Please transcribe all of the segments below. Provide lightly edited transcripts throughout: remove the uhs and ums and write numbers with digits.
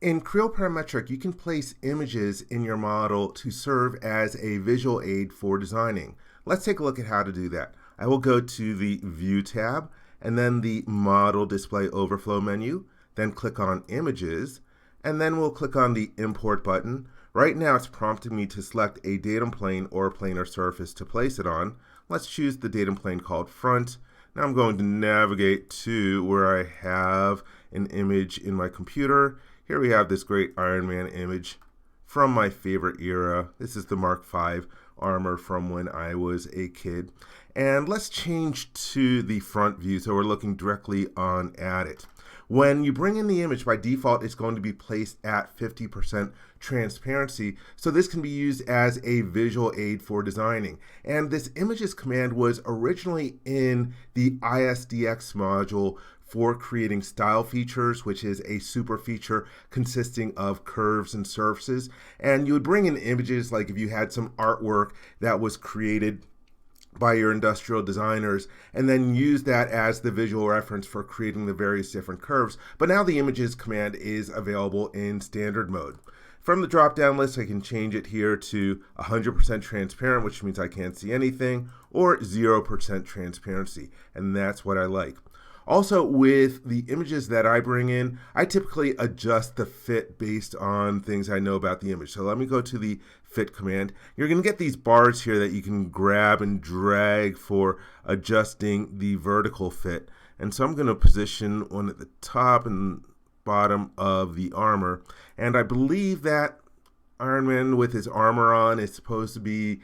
In Creo Parametric, you can place images in your model to serve as a visual aid for designing. Let's take a look at how to do that. I will go to the View tab and then the Model Display Overflow menu, then click on Images, and then we'll click on the Import button. Right now it's prompting me to select a datum plane or planar surface to place it on. Let's choose the datum plane called Front. Now I'm going to navigate to where I have an image in my computer. Here we have this great Iron Man image from my favorite era. This is the Mark V armor from when I was a kid. And let's change to the front view so we're looking directly on at it. When you bring in the image, by default, it's going to be placed at 50% transparency. So this can be used as a visual aid for designing. And this images command was originally in the ISDX module for creating style features, which is a super feature consisting of curves and surfaces. And you would bring in images like if you had some artwork that was created by your industrial designers, and then use that as the visual reference for creating the various different curves. But now the images command is available in standard mode. From the drop-down list, I can change it here to 100% transparent, which means I can't see anything, or 0% transparency, and that's what I like. Also, with the images that I bring in, I typically adjust the fit based on things I know about the image. So let me go to the fit command. You're going to get these bars here that you can grab and drag for adjusting the vertical fit. And so I'm going to position one at the top and bottom of the armor. And I believe that Iron Man with his armor on is supposed to be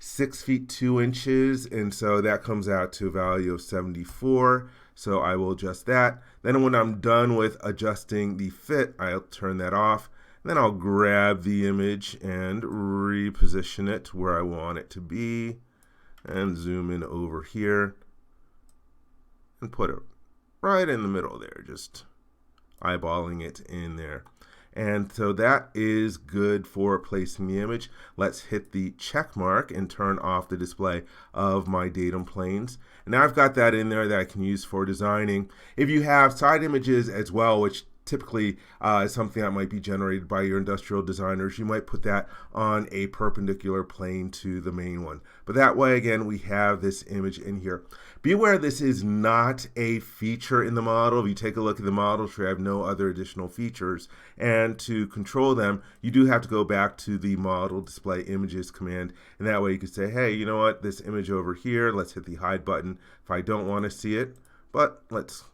6 feet 2 inches, and so that comes out to a value of 74. So I will adjust that. Then when I'm done with adjusting the fit, I'll turn that off. Then I'll grab the image and reposition it where I want it to be, and zoom in over here and put it right in the middle there, just eyeballing it in there. And so that is good for placing the image. Let's hit the check mark and turn off the display of my datum planes. And now I've got that in there that I can use for designing. If you have side images as well, which typically is something that might be generated by your industrial designers, you might put that on a perpendicular plane to the main one. But that way, again, we have this image in here. Be aware this is not a feature in the model. If you take a look at the model tree, I have no other additional features. And to control them, you do have to go back to the model display images command. And that way you can say, hey, you know what, this image over here, let's hit the hide button if I don't want to see it. But let's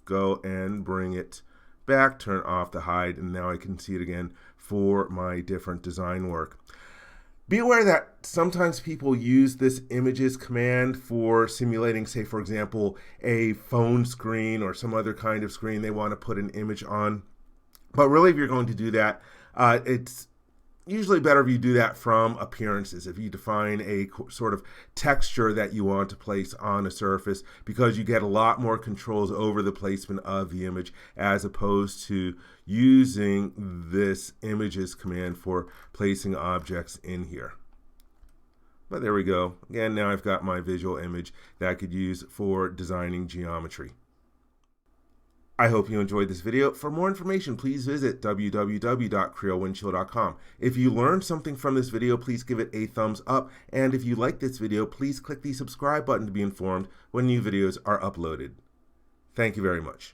go and bring it back, turn off the hide, and now I can see it again for my different design work. Be aware that sometimes people use this images command for simulating, say, for example, a phone screen or some other kind of screen they want to put an image on. But really, if you're going to do that, it's usually better if you do that from appearances, if you define a sort of texture that you want to place on a surface, because you get a lot more controls over the placement of the image as opposed to using this images command for placing objects in here. But there we go. Again, now I've got my visual image that I could use for designing geometry. I hope you enjoyed this video. For more information, please visit www.creowindshield.com. If you learned something from this video, please give it a thumbs up. And if you like this video, please click the subscribe button to be informed when new videos are uploaded. Thank you very much.